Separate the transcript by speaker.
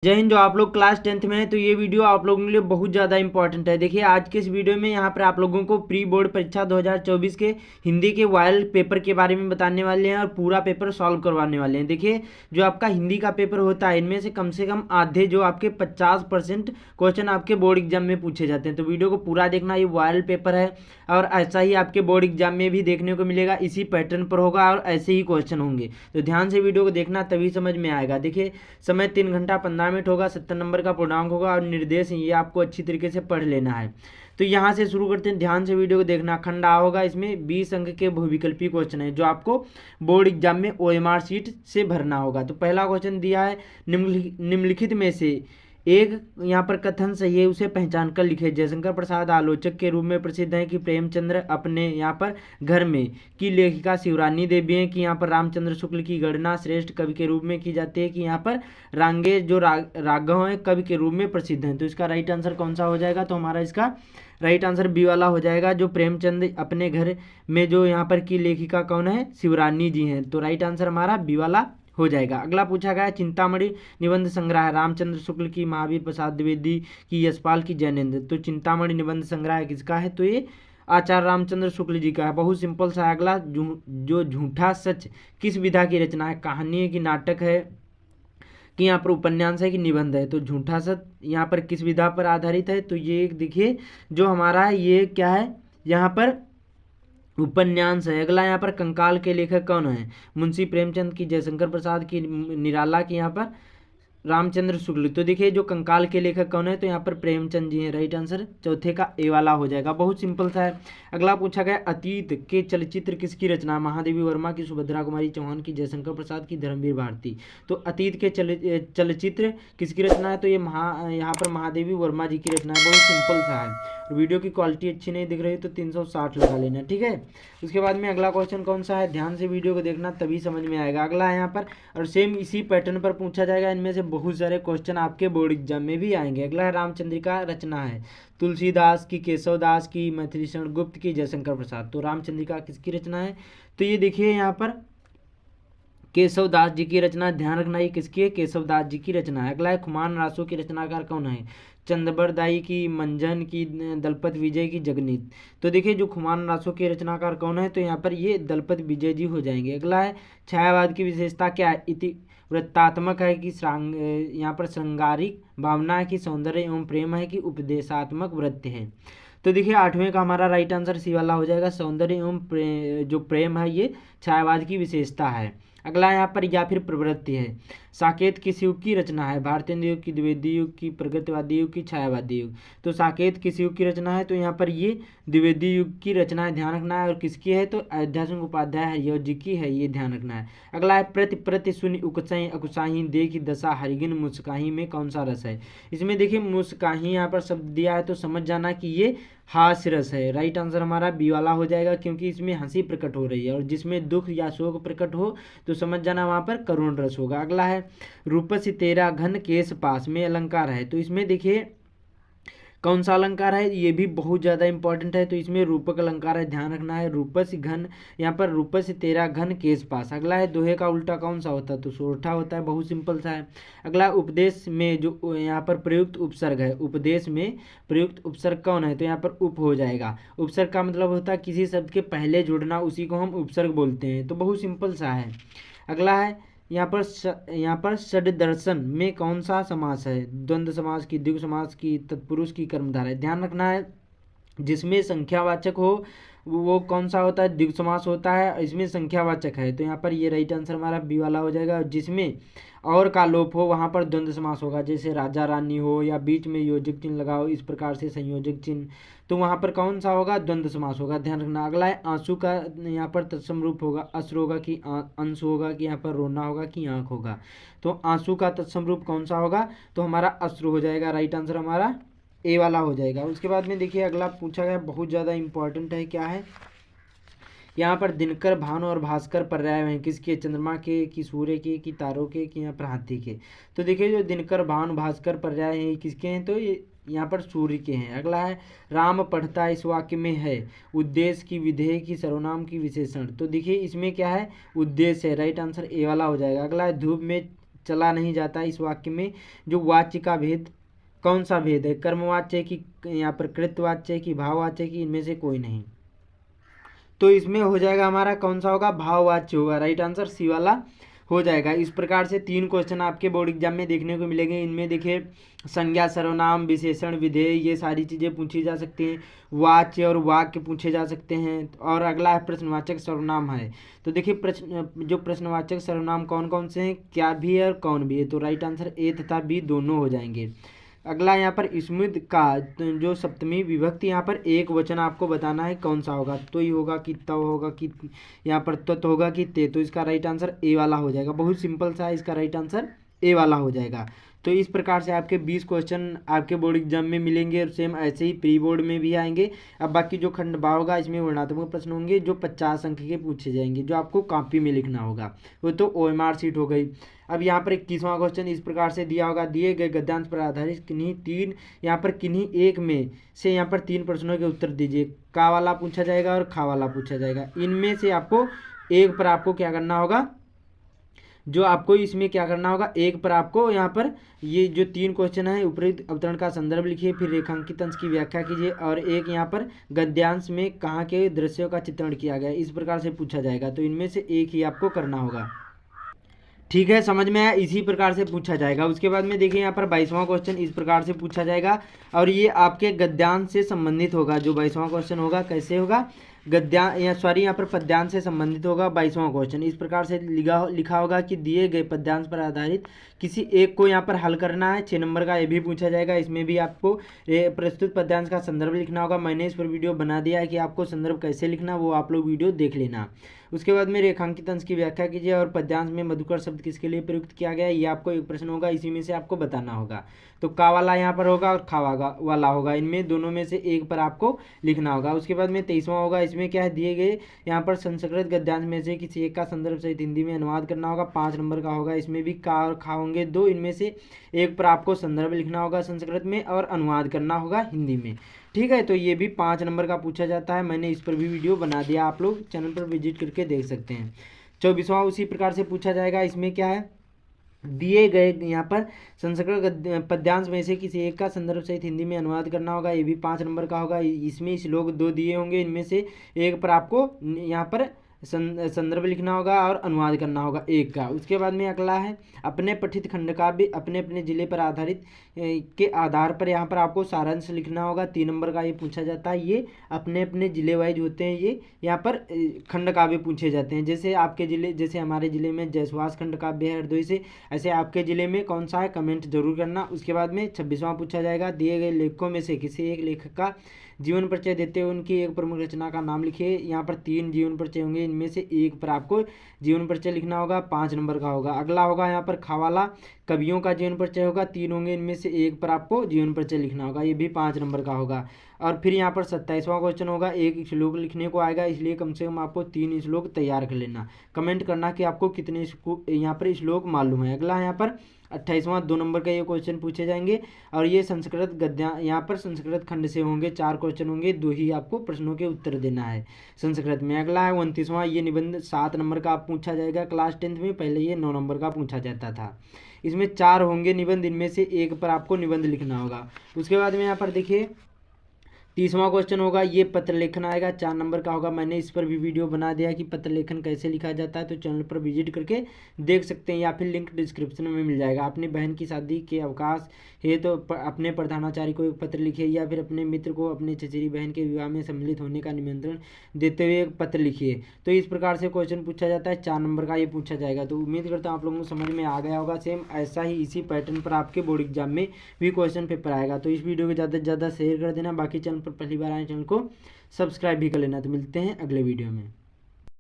Speaker 1: जय हिंद। जो आप लोग क्लास 10th में हैं तो ये वीडियो आप लोगों के लिए बहुत ज़्यादा इंपॉर्टेंट है। देखिए आज के इस वीडियो में यहाँ पर आप लोगों को प्री बोर्ड परीक्षा 2024 के हिंदी के वायरल पेपर के बारे में बताने वाले हैं और पूरा पेपर सॉल्व करवाने वाले हैं। देखिए जो आपका हिंदी का पेपर होता है इनमें से कम आधे जो आपके 50% क्वेश्चन आपके बोर्ड एग्जाम में पूछे जाते हैं। तो वीडियो को पूरा देखना, ये वायरल पेपर है और ऐसा ही आपके बोर्ड एग्जाम में भी देखने को मिलेगा, इसी पैटर्न पर होगा और ऐसे ही क्वेश्चन होंगे। तो ध्यान से वीडियो को देखना तभी समझ में आएगा। देखिए समय 3 घंटा 15 मिनट होगा, 70 नंबर का पूर्णांक होगा और निर्देश ये आपको अच्छी तरीके से पढ़ लेना है। तो यहाँ से शुरू करते हैं, ध्यान से वीडियो को देखना। खंड आ होगा, इसमें 20 अंक के बहुविकल्पी क्वेश्चन है जो आपको बोर्ड एग्जाम में OMR शीट से भरना होगा। तो पहला क्वेश्चन दिया है, निम्नलिखित में से एक यहाँ पर कथन सही है, उसे पहचान कर लिखे। जयशंकर प्रसाद आलोचक के रूप में प्रसिद्ध हैं कि प्रेमचंद्र अपने यहाँ पर घर में की लेखिका शिवरानी देवी हैं कि यहाँ पर रामचंद्र शुक्ल की गणना श्रेष्ठ कवि के रूप में की जाती है कि यहाँ पर रांगे जो राघव हैं कवि के रूप में प्रसिद्ध हैं। तो इसका राइट आंसर कौन सा हो जाएगा? तो हमारा इसका राइट आंसर बी वाला हो जाएगा। जो प्रेमचंद अपने घर में जो यहाँ पर की लेखिका कौन है? शिवरानी जी हैं। तो राइट आंसर हमारा बी वाला हो जाएगा। अगला पूछा गया चिंतामणि निबंध संग्रह है रामचंद्र शुक्ल की, महावीर प्रसाद द्विवेदी की, यशपाल की, जैनेन्द्र। तो चिंतामणि निबंध संग्रह किसका है? तो ये आचार्य रामचंद्र शुक्ल जी का है। बहुत सिंपल सा। अगला जो झूठा सच किस विधा की रचना है? कहानी है कि नाटक है कि यहाँ पर उपन्यास है कि निबंध है? तो झूठा सच यहाँ पर किस विधा पर आधारित है? तो ये देखिए जो हमारा ये क्या है, यहाँ पर उपन्यास है। अगला यहाँ पर कंकाल के लेखक कौन है? मुंशी प्रेमचंद की, जयशंकर प्रसाद की, निराला की, यहाँ पर रामचंद्र शुक्ल। तो देखिए जो कंकाल के लेखक कौन है? तो यहाँ पर प्रेमचंद जी हैं। राइट आंसर चौथे का ए वाला हो जाएगा। बहुत सिंपल सा है। अगला पूछा गया अतीत के चलचित्र किसकी रचना? महादेवी वर्मा की, सुभद्रा कुमारी चौहान की, जयशंकर प्रसाद की, धर्मवीर भारती। तो अतीत के चलचित्र किसकी रचना है? तो ये यहाँ पर महादेवी वर्मा जी की रचना है। बहुत सिंपल सा है। वीडियो की क्वालिटी अच्छी नहीं दिख रही तो 360 लगा लेना, ठीक है। उसके बाद में अगला क्वेश्चन कौन सा है? ध्यान से वीडियो को देखना तभी समझ में आएगा। अगला है यहाँ पर और सेम इसी पैटर्न पर पूछा जाएगा। इनमें से बहुत सारे क्वेश्चन आपके बोर्ड एग्जाम में भी आएंगे। अगला है रामचंद्रिका रचना है तुलसीदास की, केशवदास की, मैथिलीशरण गुप्त की, जयशंकर प्रसाद। तो रामचंद्रिका किसकी रचना है? तो ये देखिए यहाँ पर केशवदास जी की रचना। ध्यान रखना ये किसकी है? केशवदास जी की रचना है। अगला है खुमान रासो की रचनाकार कौन है? चंद्रबरदाई की, मंजन की, दलपत विजय की, जगनीत। तो देखिए जो खुमान रासो के रचनाकार कौन है? तो यहाँ पर ये दलपत विजय जी हो जाएंगे। अगला है छायावाद की विशेषता क्या है? इति वृत्तात्मक है कि यहाँ पर श्रृंगारिक भावना है कि सौंदर्य एवं प्रेम है कि उपदेशात्मक वृत्ति है? तो देखिए 8वें का हमारा राइट आंसर सी वाला हो जाएगा। सौंदर्य एवं जो प्रेम है ये छायावाद की विशेषता है। अगला यहाँ पर या फिर प्रवृत्ति है। साकेत किस युग की रचना है? भारतेंद्र युग की, द्विवेदी युग की, प्रगतिवादी युग की, छायावादी युग। तो साकेत किस युग की रचना है? तो यहाँ पर ये द्विवेदी युग की रचना है। ध्यान रखना है। और किसकी है? तो अयोध्या सिंह उपाध्याय हरियो जी की है, ये ध्यान रखना है। अगला है प्रति प्रति सुनि उकसाई अकुसाही देखी दशा हरिगिन मुस्काही में कौन सा रस है? इसमें देखिए मुस्काही यहाँ पर शब्द दिया है तो समझ जाना कि ये हास्य रस है। राइट आंसर हमारा बी वाला हो जाएगा क्योंकि इसमें हंसी प्रकट हो रही है। और जिसमें दुख या शोक प्रकट हो तो समझ जाना वहाँ पर करुण रस होगा। अगला है रूपसी तेरा घन केस पास में अलंकार है। तो इसमें देखिए कौन सा अलंकार है? ये भी बहुत ज़्यादा इंपॉर्टेंट है। तो इसमें रूपक अलंकार है, ध्यान रखना है। रूपस घन, यहाँ पर रूपस तेरा घन केस पास। अगला है दोहे का उल्टा कौन सा होता है? तो सोरठा होता है। बहुत सिंपल सा है। अगला उपदेश में जो यहाँ पर प्रयुक्त उपसर्ग है, उपदेश में प्रयुक्त उपसर्ग कौन है? तो यहाँ पर उप हो जाएगा। उपसर्ग का मतलब होता है किसी शब्द के पहले जुड़ना, उसी को हम उपसर्ग बोलते हैं। तो बहुत सिंपल सा है। अगला है यहाँ पर षड्दर्शन में कौन सा समास है? द्वंद्व समास की, द्विगु समास की, तत्पुरुष की, कर्मधारय। ध्यान रखना है जिसमें संख्यावाचक हो वो कौन सा होता है? द्विगु समास होता है। इसमें संख्यावाचक है तो यहाँ पर ये राइट आंसर हमारा बी वाला हो जाएगा। जिसमें और का लोप हो वहाँ पर द्वंद्व समास होगा, जैसे राजा रानी हो या बीच में योजक चिन्ह लगाओ, इस प्रकार से संयोजक चिन्ह, तो वहाँ पर कौन सा होगा? द्वंद्व समास होगा। ध्यान रखना। अगला है आंसू का यहाँ पर तत्सम रूप होगा, अश्र होगा कि अंश होगा कि यहाँ पर रोना होगा कि आंख होगा? तो आंसू का तत्सम रूप कौन सा होगा? तो हमारा अश्र हो जाएगा। राइट आंसर हमारा ए वाला हो जाएगा। उसके बाद में देखिए अगला पूछा गया बहुत ज़्यादा इंपॉर्टेंट है। क्या है? यहाँ पर दिनकर, भानु और भास्कर पर्याय हैं किसके? चंद्रमा के, कि सूर्य के, कि तारों के, कि यहाँ पर हाथी के? तो देखिए जो दिनकर, भानु, भास्कर पर्याय हैं किसके हैं? तो ये यहाँ पर सूर्य के हैं। अगला है राम पढ़ता इस वाक्य में है उद्देश्य की, विधेय की, सर्वनाम की, विशेषण। तो देखिए इसमें क्या है? उद्देश्य है। राइट आंसर ए वाला हो जाएगा। अगला है धूप में चला नहीं जाता। इस वाक्य में जो वाच्य का भेद कौन सा भेद है, कर्मवाच्य कि यहाँ पर कृतवाच्य कि भाववाच्य कि इनमें से कोई नहीं। तो इसमें हो जाएगा हमारा कौन सा होगा, भाववाच्य होगा। राइट आंसर सी वाला हो जाएगा। इस प्रकार से 3 क्वेश्चन आपके बोर्ड एग्जाम में देखने को मिलेंगे। इनमें देखिए संज्ञा, सर्वनाम, विशेषण, विधेय ये सारी चीज़ें पूछी जा सकती हैं। वाच्य और वाक्य पूछे जा सकते हैं। और अगला है प्रश्नवाचक सर्वनाम है। तो देखिए जो प्रश्नवाचक सर्वनाम कौन कौन से हैं, क्या भी है और कौन भी है। तो राइट आंसर ए तथा बी दोनों हो जाएंगे। अगला यहाँ पर स्मृत का जो सप्तमी विभक्ति यहाँ पर एक वचन आपको बताना है कौन सा होगा। तो ही होगा कि तव होगा कि यहाँ पर तत् होगा कि ते। तो इसका राइट आंसर ए वाला हो जाएगा। बहुत सिंपल सा है, इसका राइट आंसर ए वाला हो जाएगा। तो इस प्रकार से आपके 20 क्वेश्चन आपके बोर्ड एग्जाम में मिलेंगे और सेम ऐसे ही प्री बोर्ड में भी आएंगे। अब बाकी जो खंड बा होगा इसमें वर्णनात्मक प्रश्न होंगे जो 50 अंक के पूछे जाएंगे, जो आपको कॉपी में लिखना होगा। वो तो OMR शीट हो गई। अब यहाँ पर 21वां क्वेश्चन इस प्रकार से दिया होगा, दिए गए गद्यांश पर आधारित किन्हीं एक में से यहाँ पर 3 प्रश्नों के उत्तर दीजिए। का वाला पूछा जाएगा और खा वाला पूछा जाएगा। इनमें से आपको एक पर आपको क्या करना होगा, जो आपको इसमें क्या करना होगा, एक पर आपको यहाँ पर ये जो 3 क्वेश्चन है उपरोक्त अवतरण का संदर्भ लिखिए, फिर रेखांकित अंश की व्याख्या कीजिए और एक यहाँ पर गद्यांश में कहाँ के दृश्यों का चित्रण किया गया, इस प्रकार से पूछा जाएगा। तो इनमें से एक ही आपको करना होगा। ठीक है, समझ में आया। इसी प्रकार से पूछा जाएगा। उसके बाद में देखिए यहाँ पर 22वां क्वेश्चन इस प्रकार से पूछा जाएगा और ये आपके गद्यांश से संबंधित होगा। जो 22वां क्वेश्चन होगा कैसे होगा, यहाँ पर पद्यांश से संबंधित होगा। 22वां क्वेश्चन इस प्रकार से लिखा होगा कि दिए गए पद्यांश पर आधारित किसी एक को यहाँ पर हल करना है। 6 नंबर का ये भी पूछा जाएगा। इसमें भी आपको प्रस्तुत पद्यांश का संदर्भ लिखना होगा। मैंने इस पर वीडियो बना दिया है कि आपको संदर्भ कैसे लिखना, वो आप लोग वीडियो देख लेना। उसके बाद में रेखांकित अंश की व्याख्या कीजिए और पद्यांश में मधुकर शब्द किसके लिए प्रयुक्त किया गया है, ये आपको एक प्रश्न होगा। इसी में से आपको बताना होगा। तो का वाला यहाँ पर होगा और खा वाला होगा। इनमें दोनों में से एक पर आपको लिखना होगा। उसके बाद में 23वां होगा। इसमें क्या है, दिए गए यहाँ पर संस्कृत गद्यांश में से किसी एक का संदर्भ सहित हिंदी में अनुवाद करना होगा। 5 नंबर का होगा। इसमें भी का और खा होंगे 2। इनमें से एक पर आपको संदर्भ लिखना होगा संस्कृत में और अनुवाद करना होगा हिंदी में। ठीक है, तो ये भी 5 नंबर का पूछा जाता है। मैंने इस पर भी वीडियो बना दिया, आप लोग चैनल पर विजिट करके देख सकते हैं। 24वां उसी प्रकार से पूछा जाएगा। इसमें क्या है, दिए गए यहाँ पर संस्कृत पद्यांश में से किसी एक का संदर्भ सहित हिंदी में अनुवाद करना होगा। ये भी 5 नंबर का होगा। इसमें श्लोक 2 दिए होंगे। इनमें से एक पर आपको यहाँ पर संदर्भ लिखना होगा और अनुवाद करना होगा एक का। उसके बाद में अगला है अपने पठित खंडकाव्य अपने अपने जिले पर आधारित के आधार पर यहाँ पर आपको सारांश लिखना होगा। 3 नंबर का ये पूछा जाता है। ये अपने अपने जिले वाइज होते हैं। ये यहाँ पर खंडकाव्य पूछे जाते हैं। जैसे आपके जिले, जैसे हमारे जिले में जयसवास खंडकाव्य है हरदोई से, ऐसे आपके जिले में कौन सा है, कमेंट जरूर करना। उसके बाद में 26वां पूछा जाएगा, दिए गए लेखकों में से किसी एक लेखक का जीवन परिचय देते हुए उनकी एक प्रमुख रचना का नाम लिखिए। यहाँ पर 3 जीवन परिचय होंगे। इनमें से एक पर आपको जीवन परिचय लिखना होगा। 5 नंबर का होगा। अगला होगा यहाँ पर खावाला कवियों का जीवन परिचय होगा। 3 होंगे। इनमें से एक पर आपको जीवन परिचय लिखना होगा। ये भी 5 नंबर का होगा। और फिर यहाँ पर 27वां क्वेश्चन होगा। एक श्लोक लिखने को आएगा, इसलिए कम से कम आपको 3 श्लोक तैयार कर लेना। कमेंट करना कि आपको कितने यहाँ पर श्लोक मालूम है। अगला यहाँ पर 28वां 2 नंबर का ये क्वेश्चन पूछे जाएंगे और ये संस्कृत गद्या यहाँ पर संस्कृत खंड से होंगे। 4 क्वेश्चन होंगे, 2 ही आपको प्रश्नों के उत्तर देना है संस्कृत में। अगला है 29वां, ये निबंध 7 नंबर का पूछा जाएगा क्लास 10th में। पहले ये 9 नंबर का पूछा जाता था। इसमें 4 होंगे निबंध। इनमें से एक पर आपको निबंध लिखना होगा। उसके बाद में यहाँ पर देखिए 30वां क्वेश्चन होगा, ये पत्र लेखन आएगा। 4 नंबर का होगा। मैंने इस पर भी वीडियो बना दिया कि पत्र लेखन कैसे लिखा जाता है, तो चैनल पर विजिट करके देख सकते हैं या फिर लिंक डिस्क्रिप्शन में मिल जाएगा। अपनी बहन की शादी के अवकाश है तो अपने प्रधानाचार्य को एक पत्र लिखिए या फिर अपने मित्र को अपने चचेरी बहन के विवाह में सम्मिलित होने का निमंत्रण देते हुए एक पत्र लिखिए। तो इस प्रकार से क्वेश्चन पूछा जाता है। 4 नंबर का ये पूछा जाएगा। तो उम्मीद करता हूँ आप लोगों को समझ में आ गया होगा। सेम ऐसा ही इसी पैटर्न पर आपके बोर्ड एग्जाम में भी क्वेश्चन पेपर आएगा। तो इस वीडियो को ज़्यादा से ज़्यादा शेयर कर देना। बाकी चैनल पर पहली बार आए चैनल को सब्सक्राइब भी कर लेना। तो मिलते हैं अगले वीडियो में।